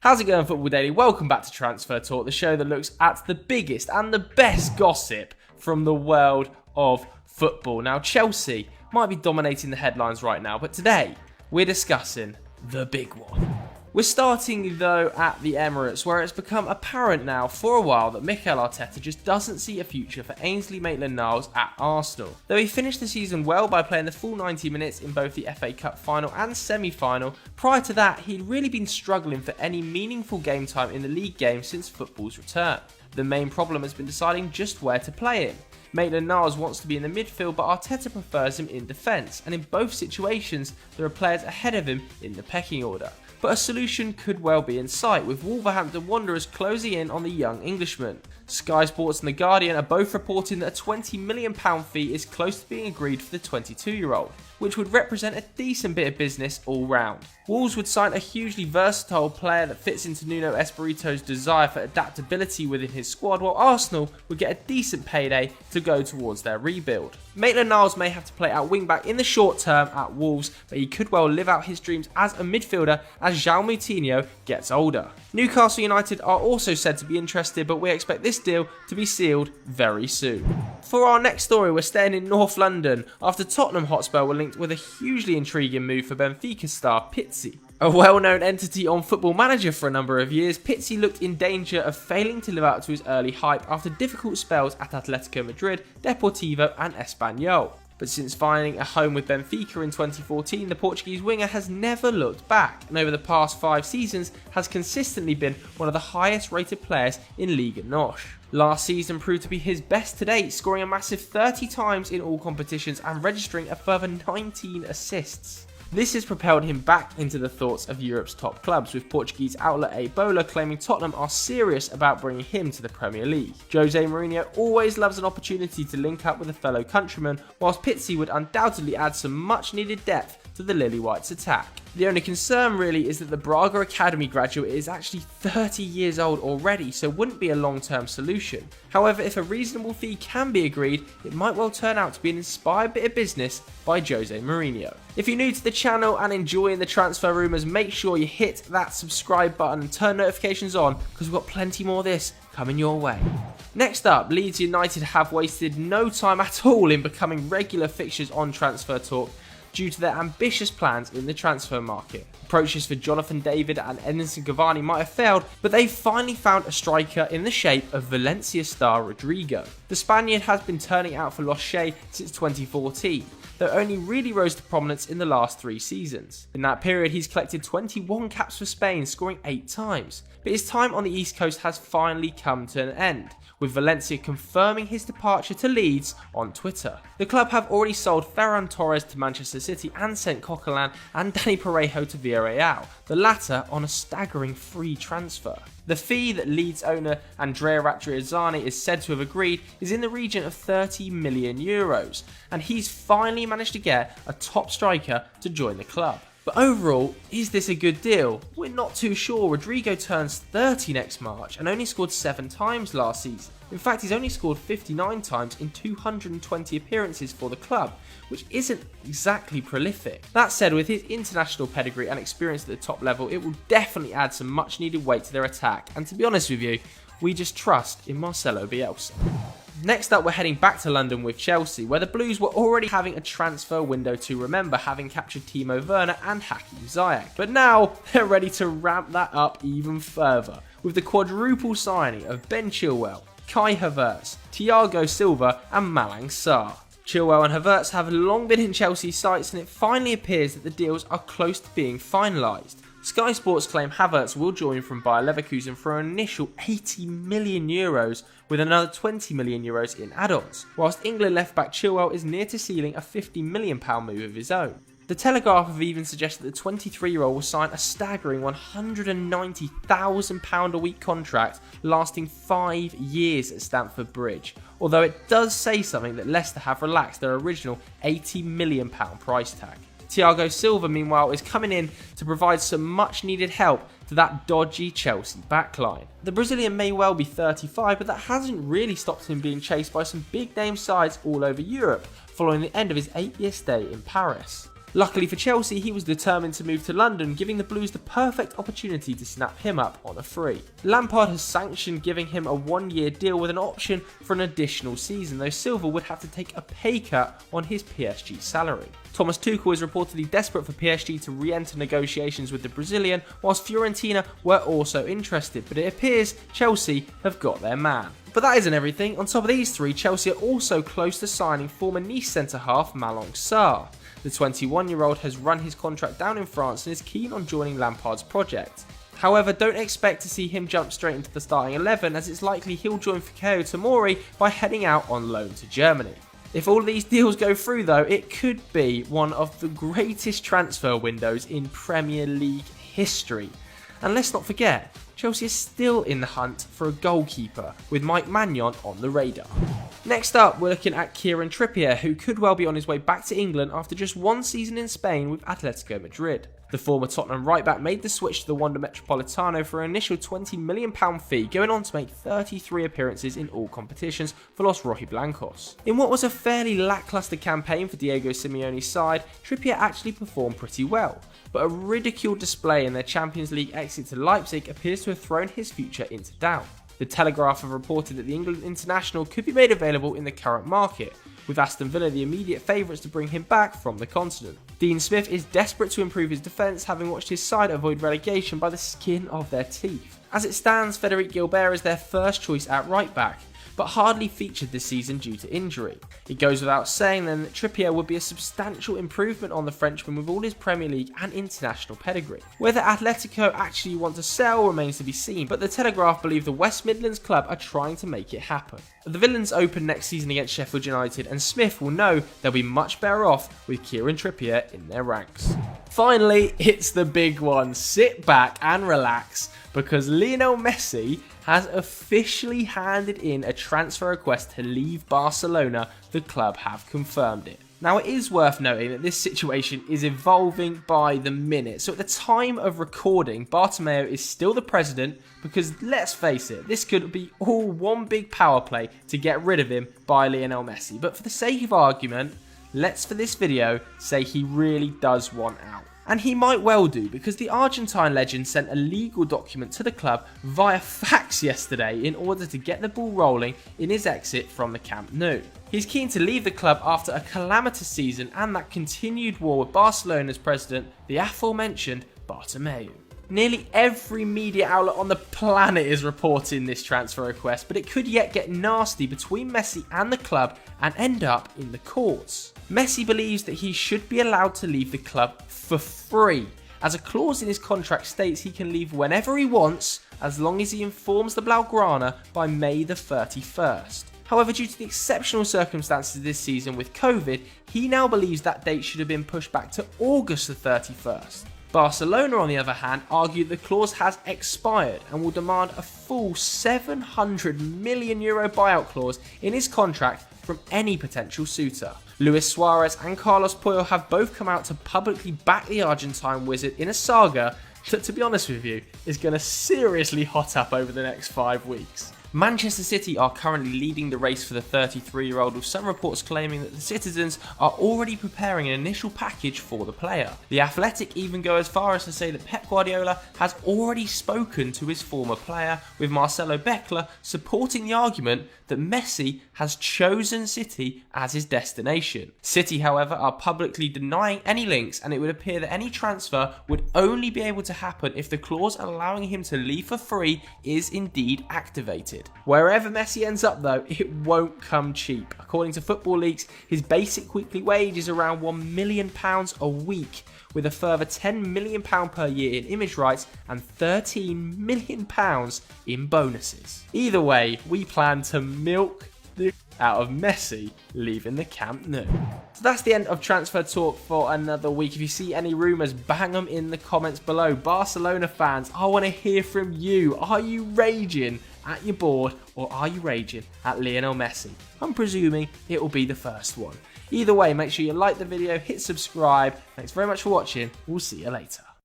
How's it going, Football Daily? Welcome back to Transfer Talk, the show that looks at the biggest and the best gossip from the world of football. Now, Chelsea might be dominating the headlines right now, but today we're discussing the big one. We're starting, though, at the Emirates, where it's become apparent now for a while that Mikel Arteta just doesn't see a future for Ainsley Maitland-Niles at Arsenal. Though he finished the season well by playing the full 90 minutes in both the FA Cup final and semi-final, prior to that he'd really been struggling for any meaningful game time in the league game since football's return. The main problem has been deciding just where to play him. Maitland-Niles wants to be in the midfield, but Arteta prefers him in defence, and in both situations there are players ahead of him in the pecking order. But a solution could well be in sight, with Wolverhampton Wanderers closing in on the young Englishman. Sky Sports and The Guardian are both reporting that a £20 million fee is close to being agreed for the 22-year-old, which would represent a decent bit of business all round. Wolves would sign a hugely versatile player that fits into Nuno Espirito's desire for adaptability within his squad, while Arsenal would get a decent payday to go towards their rebuild. Maitland-Niles may have to play out wing-back in the short term at Wolves, but he could well live out his dreams as a midfielder as João Moutinho gets older. Newcastle United are also said to be interested, but we expect this deal to be sealed very soon. For our next story, we're staying in North London after Tottenham Hotspur were linked with a hugely intriguing move for Benfica star Pizzi. A well-known entity on Football Manager for a number of years, Pizzi looked in danger of failing to live up to his early hype after difficult spells at Atletico Madrid, Deportivo and Espanyol. But since finding a home with Benfica in 2014, the Portuguese winger has never looked back, and over the past 5 seasons has consistently been one of the highest rated players in Liga NOS. Last season proved to be his best to date, scoring a massive 30 times in all competitions and registering a further 19 assists. This has propelled him back into the thoughts of Europe's top clubs, with Portuguese outlet A Bola claiming Tottenham are serious about bringing him to the Premier League. Jose Mourinho always loves an opportunity to link up with a fellow countryman, whilst Pizzi would undoubtedly add some much needed depth to the Lily Whites attack. The only concern really is that the Braga Academy graduate is actually 30 years old already, so wouldn't be a long-term solution. However, if a reasonable fee can be agreed, it might well turn out to be an inspired bit of business by Jose Mourinho. If you're new to the channel and enjoying the transfer rumours, make sure you hit that subscribe button and turn notifications on, because we've got plenty more of this coming your way. Next up, Leeds United have wasted no time at all in becoming regular fixtures on Transfer Talk due to their ambitious plans in the transfer market. Approaches for Jonathan David and Edinson Cavani might have failed, but they've finally found a striker in the shape of Valencia star Rodrigo. The Spaniard has been turning out for Los Che since 2014, though only really rose to prominence in the last 3 seasons. In that period, he's collected 21 caps for Spain, scoring 8 times. But his time on the East Coast has finally come to an end, with Valencia confirming his departure to Leeds on Twitter. The club have already sold Ferran Torres to Manchester City and sent Coquelin and Danny Parejo to Villarreal, the latter on a staggering free transfer. The fee that Leeds owner Andrea Radrizzani is said to have agreed is in the region of €30 million, and he's finally managed to get a top striker to join the club. But overall, is this a good deal? We're not too sure. Rodrigo turns 30 next March and only scored 7 times last season. In fact, he's only scored 59 times in 220 appearances for the club, which isn't exactly prolific. That said, with his international pedigree and experience at the top level, it will definitely add some much needed weight to their attack, and to be honest with you, we just trust in Marcelo Bielsa. Next up, we're heading back to London with Chelsea, where the Blues were already having a transfer window to remember, having captured Timo Werner and Hakim Ziyech. But now, they're ready to ramp that up even further, with the quadruple signing of Ben Chilwell, Kai Havertz, Thiago Silva and Malang Sarr. Chilwell and Havertz have long been in Chelsea's sights, and it finally appears that the deals are close to being finalised. Sky Sports claim Havertz will join from Bayer Leverkusen for an initial €80 million, with another €20 million in add-ons, whilst England left-back Chilwell is near to sealing a £50 million move of his own. The Telegraph have even suggested that the 23-year-old will sign a staggering £190,000 a week contract lasting 5 years at Stamford Bridge, although it does say something that Leicester have relaxed their original £80 million price tag. Thiago Silva, meanwhile, is coming in to provide some much needed help to that dodgy Chelsea backline. The Brazilian may well be 35, but that hasn't really stopped him being chased by some big name sides all over Europe, following the end of his 8-year stay in Paris. Luckily for Chelsea, he was determined to move to London, giving the Blues the perfect opportunity to snap him up on a free. Lampard has sanctioned giving him a 1-year deal with an option for an additional season, though Silva would have to take a pay cut on his PSG salary. Thomas Tuchel is reportedly desperate for PSG to re-enter negotiations with the Brazilian, whilst Fiorentina were also interested, but it appears Chelsea have got their man. But that isn't everything. On top of these three, Chelsea are also close to signing former Nice centre-half Malang Sarr. The 21-year-old has run his contract down in France and is keen on joining Lampard's project. However, don't expect to see him jump straight into the starting 11, as it's likely he'll join Fikayo Tomori by heading out on loan to Germany. If all of these deals go through though, it could be one of the greatest transfer windows in Premier League history. And let's not forget, Chelsea is still in the hunt for a goalkeeper, with Mike Maignan on the radar. Next up, we're looking at Kieran Trippier, who could well be on his way back to England after just one season in Spain with Atletico Madrid. The former Tottenham right-back made the switch to the Wanda Metropolitano for an initial £20 million fee, going on to make 33 appearances in all competitions for Los Rojiblancos. In what was a fairly lacklustre campaign for Diego Simeone's side, Trippier actually performed pretty well, but a ridiculed display in their Champions League exit to Leipzig appears to have thrown his future into doubt. The Telegraph have reported that the England international could be made available in the current market, with Aston Villa the immediate favourites to bring him back from the continent. Dean Smith is desperate to improve his defence, having watched his side avoid relegation by the skin of their teeth. As it stands, Frederic Gilbert is their first choice at right back, but hardly featured this season due to injury. It goes without saying then that Trippier would be a substantial improvement on the Frenchman with all his Premier League and international pedigree. Whether Atletico actually want to sell remains to be seen, but the Telegraph believe the West Midlands club are trying to make it happen. The Villains open next season against Sheffield United, and Smith will know they'll be much better off with Kieran Trippier in their ranks. Finally, it's the big one. Sit back and relax, because Lionel Messi has officially handed in a transfer request to leave Barcelona. The club have confirmed it. Now, it is worth noting that this situation is evolving by the minute. So at the time of recording, Bartomeu is still the president, because let's face it, this could be all one big power play to get rid of him by Lionel Messi. But for the sake of argument, let's for this video say he really does want out. And he might well do, because the Argentine legend sent a legal document to the club via fax yesterday in order to get the ball rolling in his exit from the Camp Nou. He's keen to leave the club after a calamitous season and that continued war with Barcelona's president, the aforementioned Bartomeu. Nearly every media outlet on the planet is reporting this transfer request, but it could yet get nasty between Messi and the club and end up in the courts. Messi believes that he should be allowed to leave the club for free, as a clause in his contract states he can leave whenever he wants, as long as he informs the Blaugrana by May the 31st. However, due to the exceptional circumstances this season with COVID, he now believes that date should have been pushed back to August the 31st. Barcelona, on the other hand, argue the clause has expired and will demand a full €700 million buyout clause in his contract from any potential suitor. Luis Suarez and Carlos Puyol have both come out to publicly back the Argentine wizard in a saga that, to be honest with you, is going to seriously hot up over the next 5 weeks. Manchester City are currently leading the race for the 33-year-old, with some reports claiming that the citizens are already preparing an initial package for the player. The Athletic even go as far as to say that Pep Guardiola has already spoken to his former player, with Marcelo Beckler supporting the argument that Messi has chosen City as his destination. City, however, are publicly denying any links, and it would appear that any transfer would only be able to happen if the clause allowing him to leave for free is indeed activated. Wherever Messi ends up though, it won't come cheap. According to Football Leaks, his basic weekly wage is around £1 million a week, with a further £10 million per year in image rights and £13 million in bonuses. Either way, we plan to milk the out of Messi leaving the Camp Nou. So that's the end of transfer talk for another week. If you see any rumours, bang them in the comments below. Barcelona fans, I want to hear from you. Are you raging at your board, or are you raging at Lionel Messi? I'm presuming it will be the first one. Either way, make sure you like the video, hit subscribe. Thanks very much for watching. We'll see you later.